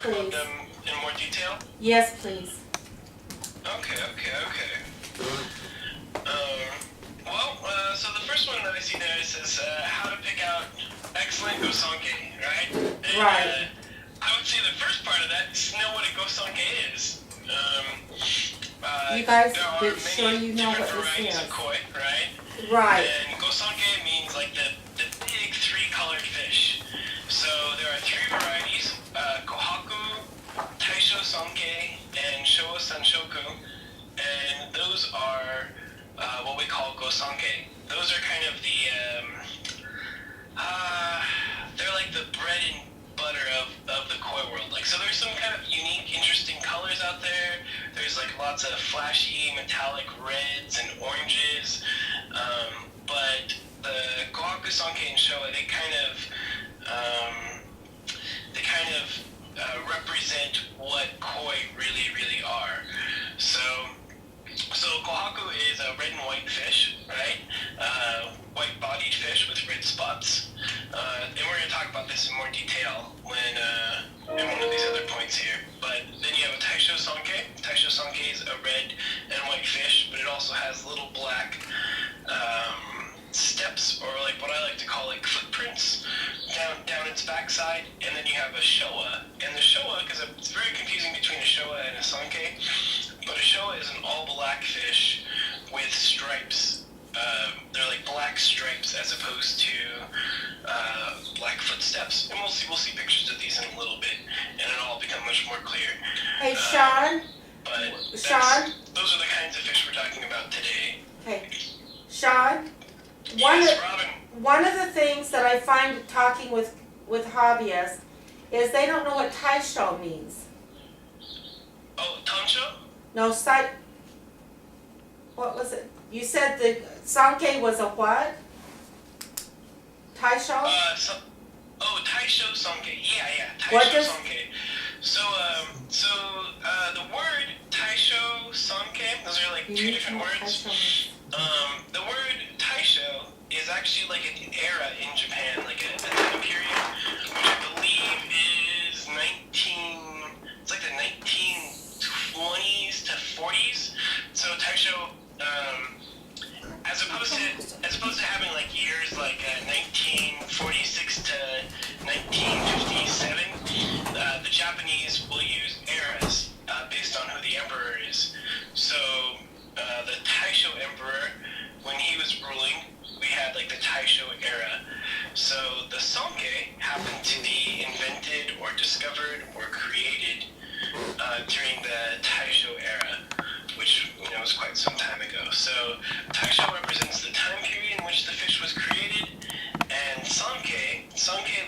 please. them in more detail? Yes, please. Okay. So the first one that I see there says how to pick out excellent gosanke, right? And, Right. I would say the first part of that is to know what a gosanke is. You guys, there are make sure many you know different what this varieties is. of koi, right? Right. And gosanke means like the big three-colored fish. So there are three varieties: kohaku, taisho sanke, and showa sanshoku. And those are what we call gosanke. Those are kind of the they're like the bread and butter of the koi world. Like, so there's some kind of unique, interesting colors out there. There's like lots of flashy metallic reds and oranges, but the kohaku, sanke, and showa, they kind of represent what koi really are. So kohaku is a red and white fish, right? White-bodied fish with red spots. And we're going to talk about this in more detail when in one of these other points here. But then you have a taisho sanke. Taisho sanke is a red and white fish, but it also has little black steps, or like what I like to call like footprints down its backside. And then you have a showa. And the showa, because it's very confusing between a showa and a sanke, but a showa is an all-black fish with stripes. They're like black stripes as opposed to black footsteps. And we'll see pictures of these in a little bit, and it'll all become much more clear. Hey, Sean. But those are the kinds of fish we're talking about today. Okay, Sean. Yes, Robin. One of the things that I find talking with hobbyists is they don't know what taisho means. Oh, tancho? No, what was it? You said the sanke was a what? Taisho? Taisho sanke. Yeah, What taisho does- sanke. So the word taisho sanke, those are like two different words. The word taisho is actually like an era in Japan, like a time period, which I believe is it's like the 1920s to 40s. So taisho, as opposed to having like years like 1946 to 1957, the Japanese will use eras based on who the emperor is. So the Taisho emperor, when he was ruling, we had like the Taisho era. So the sanke happened to be invented or discovered or created during the Taisho era, which was quite some time ago. So taisho represents the time period in which the fish was created, and sanke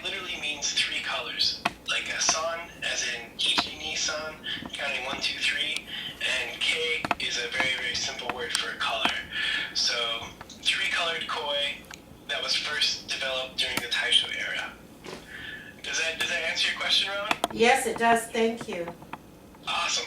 literally means three colors, like a san, as in ichi ni san, counting 1, 2, 3, and kei is a very simple word for color. So three-colored koi that was first developed during the Taisho era. Does that answer your question, Rowan? Yes, it does. Thank you. Awesome.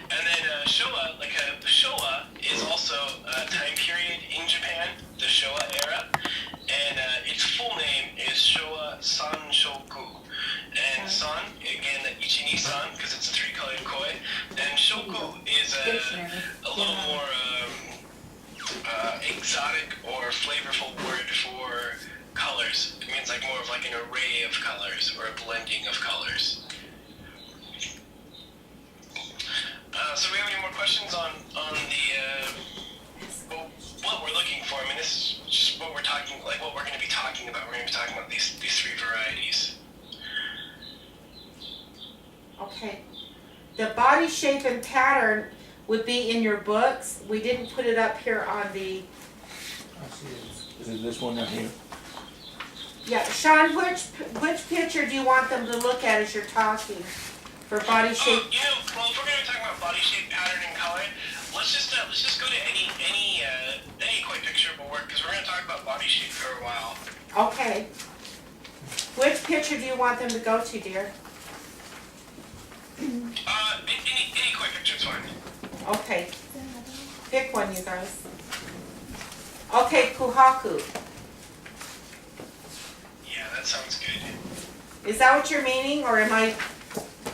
And then showa, the Showa is also a time period in Japan, the Showa era, and its full name is Showa Sanshoku. And san, again, the ichi ni san, because it's a three-colored koi, and shoku is a little more exotic or flavorful word for colors. It means like more of like an array of colors or a blending of colors. So do we have any more questions on what we're looking for? I mean, this is just what we're going to be talking about. We're going to be talking about these three varieties. Okay. The body shape and pattern would be in your books. We didn't put it up here on the... I see it. Is it this one right here? Yeah, Sean, which picture do you want them to look at as you're talking? For body shape? If we're going to talk about body shape, pattern, and color, let's just go to any koi picture will work, because we're going to talk about body shape for a while. Okay. Which picture do you want them to go to, dear? Any koi picture is fine. Okay. Pick one, you guys. Okay, kuhaku. Yeah, that sounds good. Is that what you're meaning, or am I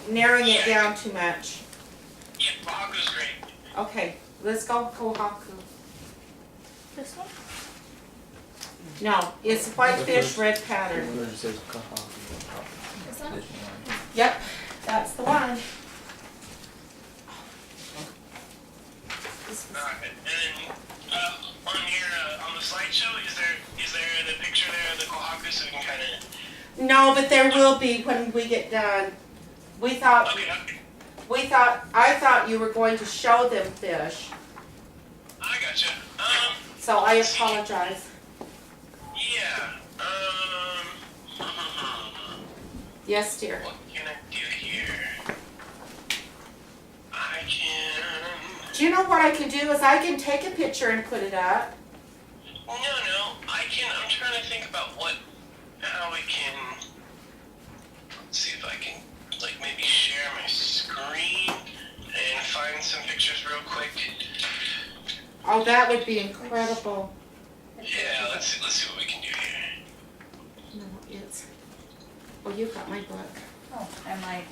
narrowing it down too much. Yeah, Kohaku's great. Okay, let's go Kohaku. This one? No, it's whitefish red pattern. Where it says Kaha. Is that? This one. Yep, that's the one. Alright, and then on the slideshow, is there the picture there of the Kohaku so we can kind of? No, but there will be when we get done. Okay. I thought you were going to show them fish, I gotcha. so I apologize. Yeah. Yes, dear. What can I do here? I can. Do you know what I can do is I can take a picture and put it up. No, I can. I'm trying to think about how we can. Let's see if I can, like, maybe share my screen and find some pictures real quick. Oh, that would be incredible. Yeah, let's see what we can do here. No, it's. Oh, you got my book. Oh, and my,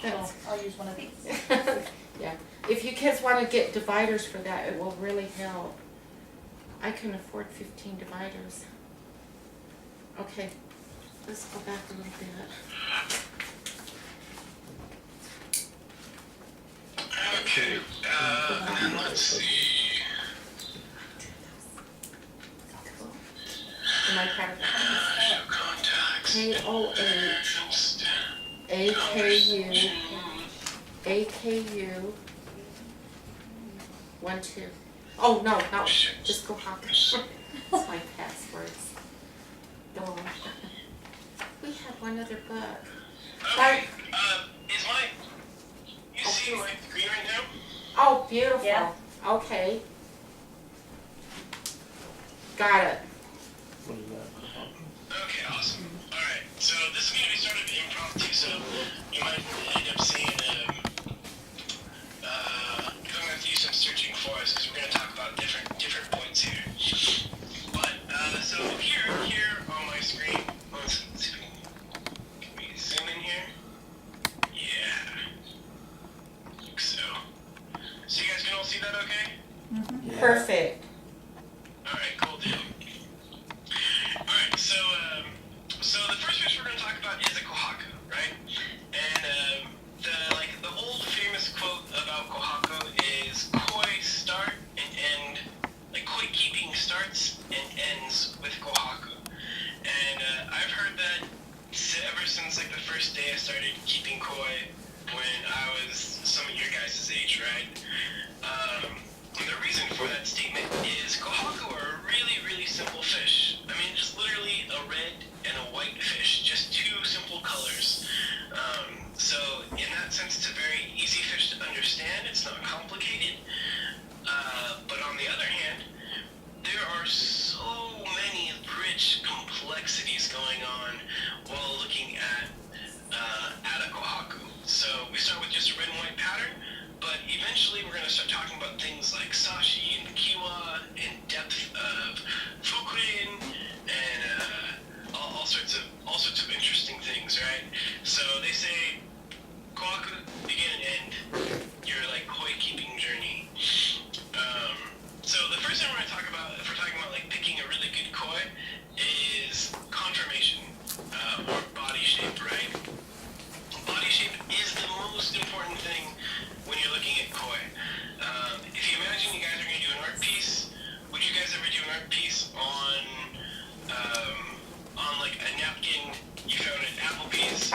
That's- I'll use one of these. Yeah. If you kids want to get dividers for that, it will really help. I can afford 15 dividers. Okay, let's go back a little bit. Okay, and let's see. Am I part of that? Show contacts. KOH, AKU, AKU, 1, 2. Oh, no, not, just go hop. It's my passwords. No. We have one other book. Okay, is my, you see my screen right now? Oh, beautiful. Yeah. Okay. Got it. What is that? Okay, awesome. Alright, so this is going to be sort of impromptu, so you might end up seeing, I'm going to have to use some searching for us because we're going to talk about different points here. But, so here on my screen, let's see if can we zoom in here? Yeah. Like so. So you guys can all see that okay? Yeah. Perfect. Alright, cool deal. Alright, so the first fish we're going to talk about is the Kohaku, right? And the old famous quote about Kohaku is koi start and end, like koi keeping starts and ends with Kohaku. And I've heard that ever since like the first day I started keeping koi when I was some of your guys' age, right? And the reason for that statement is Kohaku are a really, really simple fish. I mean, just literally a red and a white fish, just two simple colors. So in that sense, it's a very easy fish to understand. It's not complicated. But on the other hand, there are so many rich complexities going on while looking at a Kohaku. So we start with just a red and white pattern. But eventually we're going to start talking about things like sashi and kiwa and depth of fukurin and all sorts of interesting things, right? So they say Kohaku begin and end your like koi keeping journey. So the first thing we're going to talk about, if we're talking about like picking a really good koi, is conformation or body shape, right? Body shape is the most important thing when you're looking at koi. If you imagine you guys are going to do an art piece, would you guys ever do an art piece on like a napkin you found at Applebee's,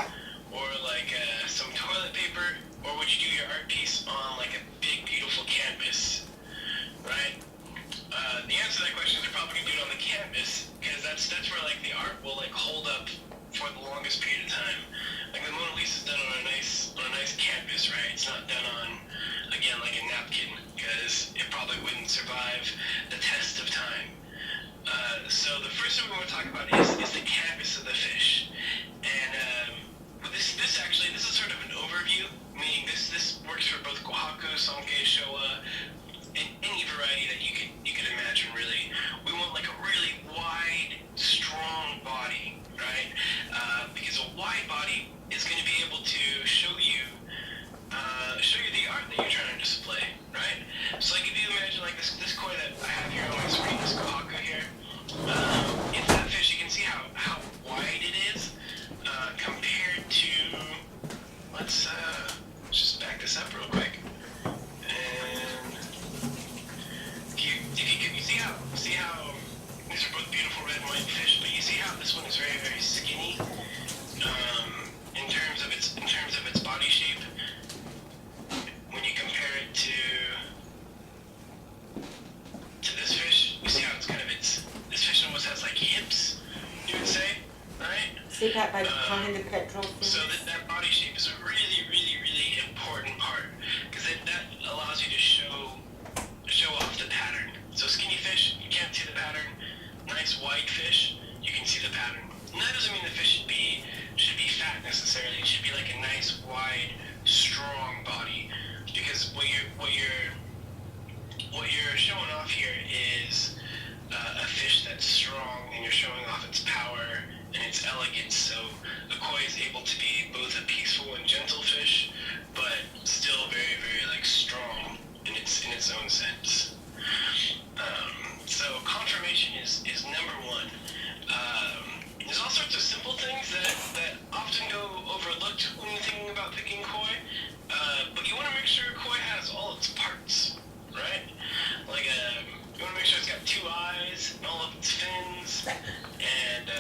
or like some toilet paper, or would you do your art piece on like a big beautiful canvas, right? The answer to that question is you're probably going to do it on the canvas, because that's where like the art will like hold up for the longest period of time. Like the Mona Lisa is done on a nice canvas, right? It's not done on, again, like a napkin, because it probably wouldn't survive the test of time. So the first thing we want to talk about is the canvas of the fish. And this is sort of an overview, meaning this works for both Kohaku, Sanke, Showa, and any variety that you could imagine, really. We want like a really wide, strong body, right? Because a wide body is going to be able to wide, strong body. Because what you're showing off here is a fish that's strong, and you're showing off its power and its elegance. So the koi is able to be both a peaceful and gentle fish, but still very, very like strong in its own sense. So confirmation is number one. There's all sorts of simple things that often go overlooked when you're thinking about picking koi, but you want to make sure koi has all its parts, right? Like you want to make sure it's got 2 eyes, and all of its fins, and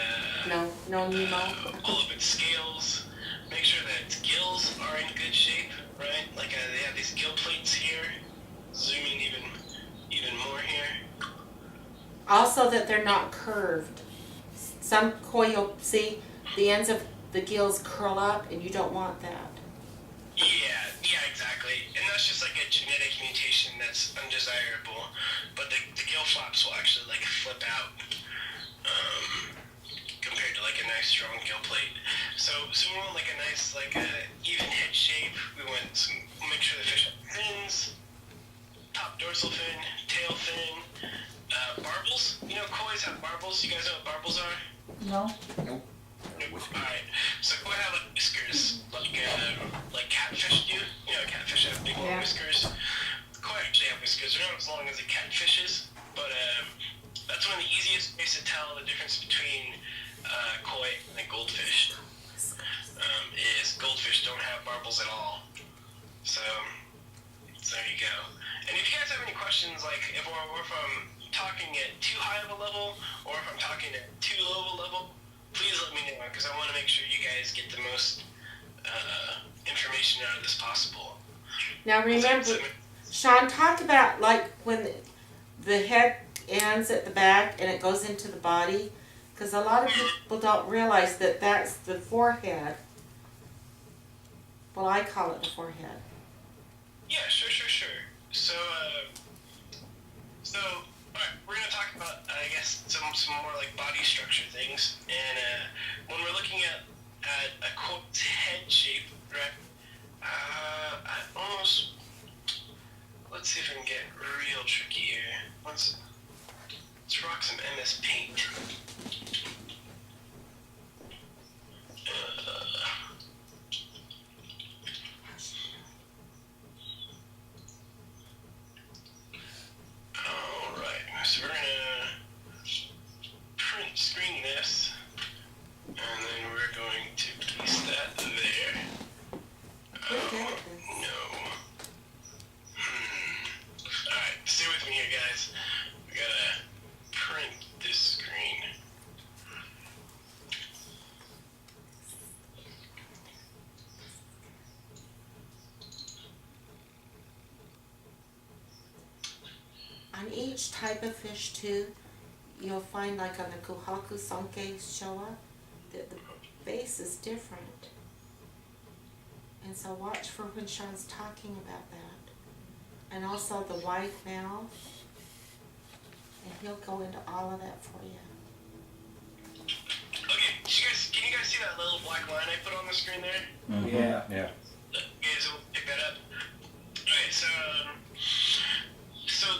No Nemo. all of its scales. Make sure that its gills are in good shape, right? Like they have these gill plates here. Zoom in even more here. Also that they're not curved. Some koi you'll see the ends of the gills curl up, and you don't want that. Yeah, exactly. And that's just like a genetic mutation that's undesirable. But the gill flaps will actually like flip out compared to like a nice strong gill plate. So we want like a nice like even head shape. We want make sure the fish have fins, top dorsal fin, tail fin, barbels. You know, kois have barbels. You guys know what barbels are? No? Nope. Alright, so koi have like whiskers, like catfish do. You know, catfish have big long Yeah. whiskers. Koi actually have whiskers. They're not as long as a catfish's, but that's one of the easiest ways to tell the difference between koi and goldfish. Is goldfish don't have barbels at all. So there you go. And if you guys have any questions, like if I'm talking at too high of a level, or if I'm talking at too low of a level, please let me know, because I want to make sure you guys get the most information out of this possible. Now remember, Sean, talk about like when the head ends at the back and it goes into the body, because a lot of people don't realize that that's the forehead. Well, I call it the forehead. Yeah, sure. So, alright, we're gonna talk about, I guess, some more like body structure things. And when we're looking at a koi's head shape, right? Let's see if I can get real tricky here. Let's rock some MS Paint. Alright, so we're gonna print screen this, and then we're going to place that there. Oh, no. Alright, stay with me here, guys. We gotta print this screen. On each type of fish too, you'll find like on the Kuhaku Sonke Showa that the base is different. And so watch for when Sean's talking about that. And also the wide mouth. And he'll go into all of that for you. Okay, can you guys see that little black line I put on the screen there? Mm-hmm. Yeah. Yeah. You guys will pick that up. Okay, so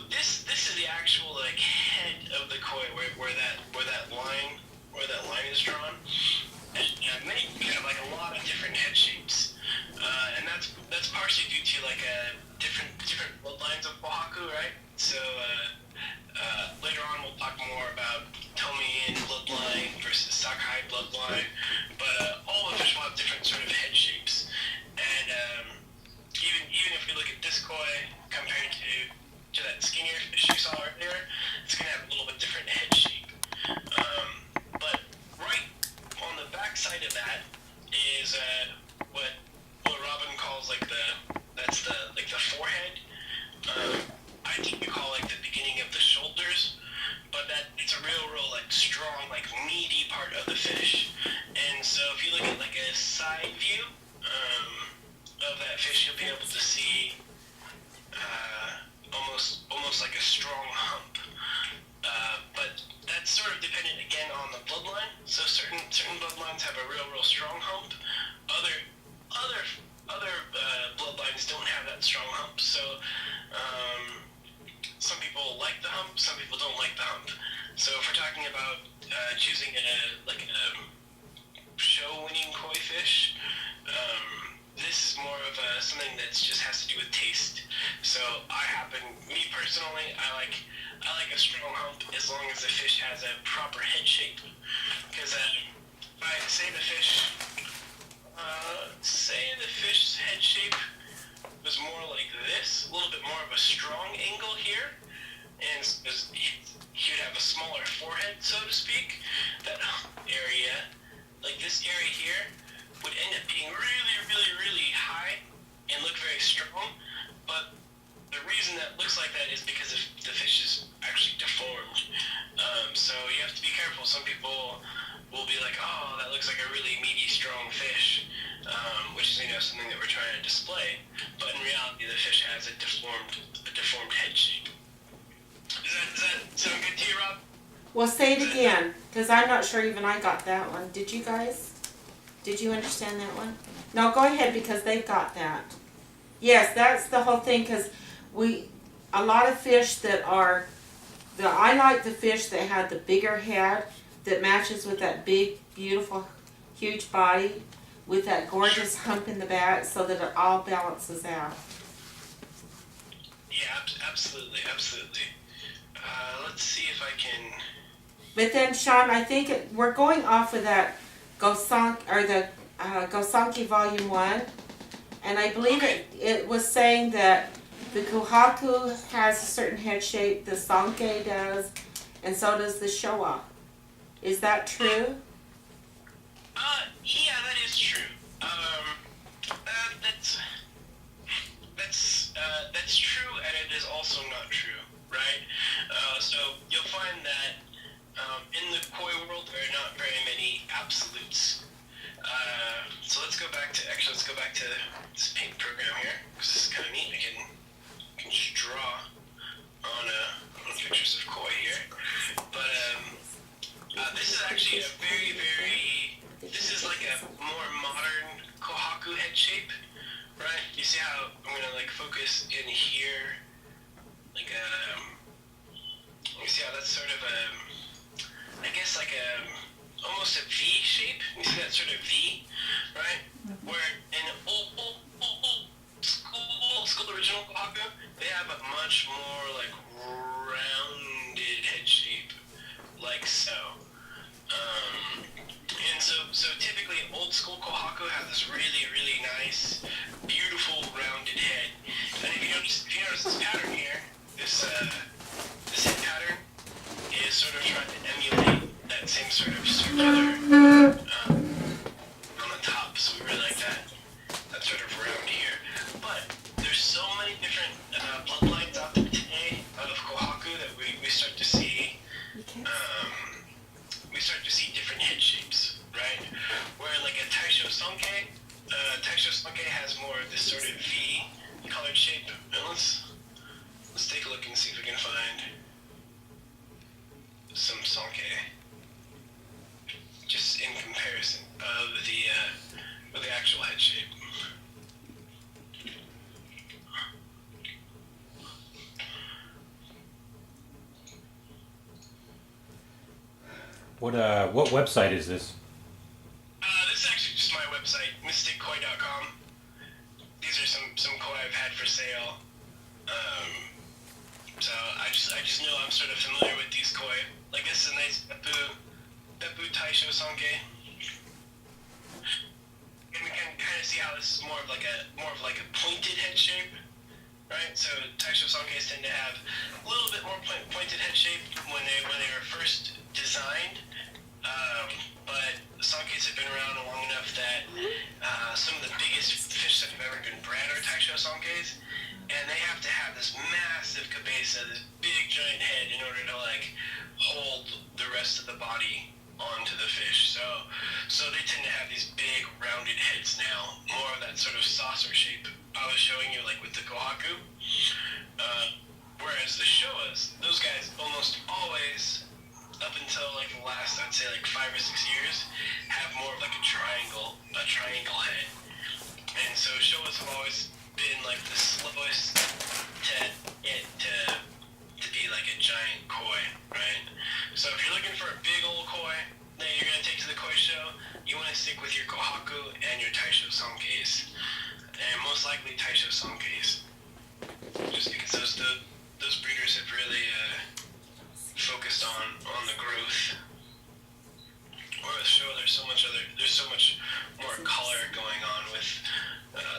this is the actual like head of the koi where that line is drawn. And many have like a lot of different head shapes, and that's partially due to like different bloodlines of Oahu, right? So later on we'll talk more about Tomiin bloodline versus Sakai bloodline, but all the fish will have different sort of head shapes, and even if we look at this koi compared to that skinnier fish you saw earlier, it's gonna have a little bit different head shape. But right on the back side of that is what Robin calls like the forehead. I think we call like the beginning of the shoulders, but that it's a real like strong, like meaty part of the fish. And so if you look at like a side view of that fish, you'll be able to see almost like a strong hump. But that's sort of dependent again on the bloodline. So certain bloodlines have a real strong hump. Other that strong hump. So some people like the hump, some people don't like the hump. So if we're talking about choosing a show-winning koi fish, this is more of something that just has to do with taste. So me personally, I like a strong hump as long as the fish has a proper head shape. Because if I say the fish's head shape was more like this, a little bit more of a strong angle here, and he would have a smaller forehead, so to speak, that area, like this area here, would end up being really, really, really high and look very strong. But the reason that looks like that is because the fish is actually deformed. So you have to be careful. Some people will be like, oh, that looks like a really meaty, strong fish, which is something that we're trying to display. But in reality, the fish has a deformed head shape. Does that sound good to you, Rob? Well, say it again, because I'm not sure even I got that one. Did you guys? Did you understand that one? No, go ahead, because they've got that. Yes, that's the whole thing, because a lot of fish that are, I like the fish that had the bigger head that matches with that big, beautiful, huge body with that gorgeous hump in the back so that it all balances out. Yeah, absolutely. Let's see if I can... But then, Sean, I think we're going off of that Gosanki Volume 1, and I believe it was saying that the Kohaku has a certain head shape, the Sanke does, and so does the Showa. Is that true? Yeah, that is true. That's true, and it is also not true, right? So you'll find that in the koi world there are not very many absolutes. So let's go back to this paint program here, because this is kind of neat. I can just draw on pictures of koi here. But this is actually this is like a more modern kohaku head shape, right? You see how I'm gonna focus in here, you see how that's sort of almost a V shape. You see that sort of V, right? Where in old school original kohaku, they have a much more rounded head shape, like so. And so typically old school kohaku has this really, really nice, beautiful rounded head. And if you notice this pattern here, this head pattern is sort of trying to emulate that same sort of circular on the top. So we really like that sort of round here. But there's so many different bloodlines out there today of kohaku that we start to see. We start to see different head shapes, right? Where a Taisho Sanke has more of this sort of V colored shape. And let's take a look and see if we can find some Sanke, just in comparison of the actual head shape. What website is this? This is actually just my website, mystickoi.com. These are some koi I've had for sale. So I just know I'm sort of familiar with these koi. This is a nice Beppu Taisho Sanke. And we can kind of see how this is more of a pointed head shape, right? So Taisho Sankes tend to have a little bit more pointed head shape when they were first designed. But Sankes have been around long enough that some of the biggest fish that have ever been bred are Taisho Sankes, and they have to have this massive cabeza, this big giant head, in order to hold the rest of the body onto the fish. So they tend to have these big rounded heads now, more of that sort of saucer shape I was showing you with the kohaku. Whereas the showas, those guys almost always, up until the last, I'd say 5 or 6 years, have more of a triangle head. And so showas have always been like the slowest to get to be like a giant koi, right? So if you're looking for a big old koi that you're gonna take to the koi show, you want to stick with your kohaku and your taisho case, and most likely taisho case, just because those breeders have really focused on the growth. Or the show, there's so much more color going on with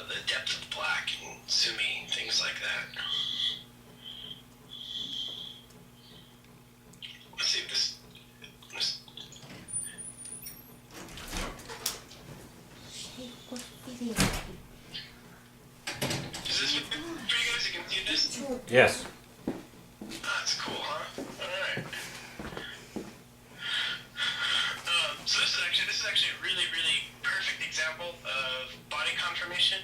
the depth of black and sumi, things like that. Let's see if this is this for you guys? You can see this? Yes. That's cool, huh? Alright. So this is actually a really, really perfect example of body conformation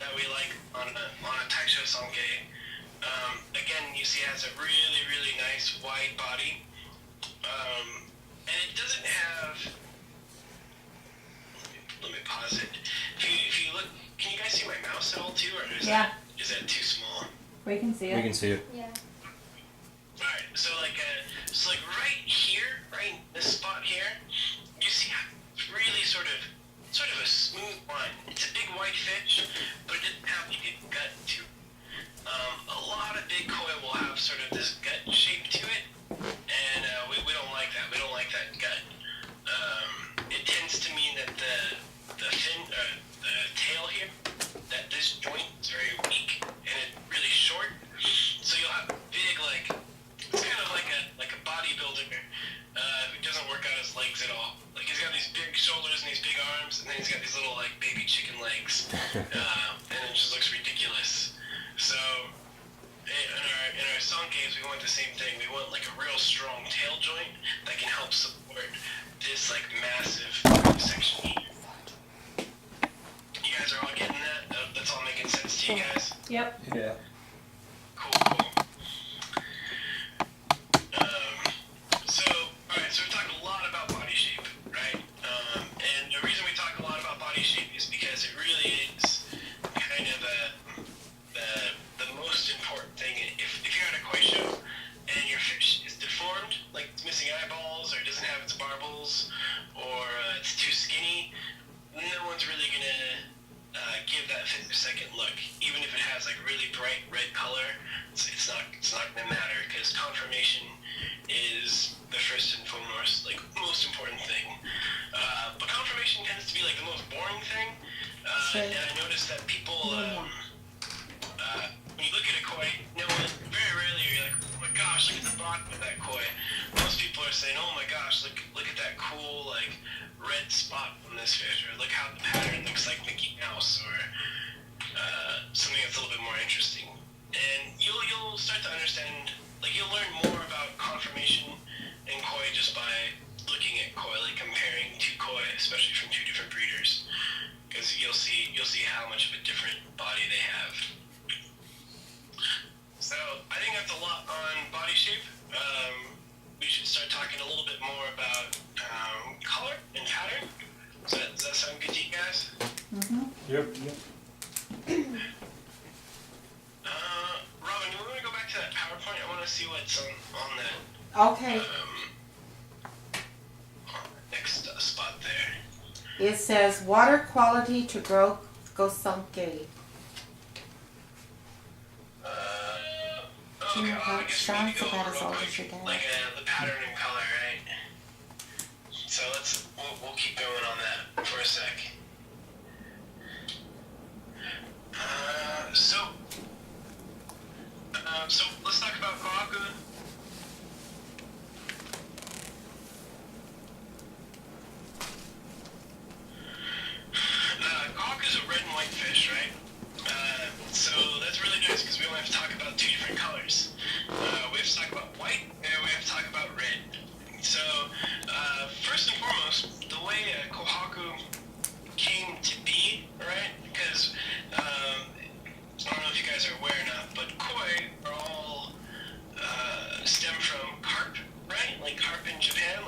that we like on a taisho sonke. Again, you see it has a really, really nice wide body. And it doesn't have, let me pause it. If you look, can you guys see my mouse at all too, or is that too small? We can see it. We can see it. Yeah. Alright, so like right here, right in this spot here, you see how it's really sort of a smooth line. It's a big white fish, but it doesn't have like a gut to it. A lot of big koi will have sort of this gut shape to it, and we don't like that. We don't like that gut. It tends to mean that the fin, the tail here, that this joint is very weak and it's really short. So you'll have a big it's kind of like a bodybuilder who doesn't work out his legs at all. Like he's got these big shoulders and these big arms, and then he's got these little like baby chicken legs, and it just looks ridiculous. So in our sonkeis, we want the same thing. We want like a real strong tail joint that can help support this like massive section here. You guys are all getting that? That's all making sense to you guys? Yep. Yeah. Cool. So we talk a lot about body shape, right? And the reason we talk a lot about body shape is because it really is kind of the most important thing. If you're at a koi show and your fish is deformed, like it's missing eyeballs or doesn't have its barbels or it's too skinny, no one's really gonna give that fish a second look. Even if it has like really bright red color, it's not gonna matter because conformation is the first and foremost, like most important thing. But conformation tends to be like the most boring thing. And I noticed that people, when you look at a koi, very rarely you're like, oh my gosh, look at the bottom of that koi. Most people are saying, oh my gosh, look at that cool like red spot on this fish, or look how the pattern looks like Mickey Mouse, or something that's a little bit more interesting. And you'll start to understand, like you'll learn more about conformation in koi just by looking at koi, like comparing two koi, especially from two different breeders, because you'll see how much of a different body they have. So I think that's a lot on body shape. We should start talking a little bit more about color and pattern. Does that sound good to you guys? Yep. Robin, do we want to go back to that PowerPoint? I want to see what's on that. Okay, Next spot there. it says water quality to grow gosanke. Okay, well, I guess we need to go Sounds about over as real old as quick, your dad. like the pattern and color, right? So we'll keep going on that for a sec. So let's talk about kohaku. Kohaku is a red and white fish, right? So that's really nice because we only have to talk about two different colors. We have to talk about white and we have to talk about red. So first and foremost, the way kohaku came to be, right? Because I don't know if you guys are aware or not, but koi are all stem from carp, right? Like carp in Japan.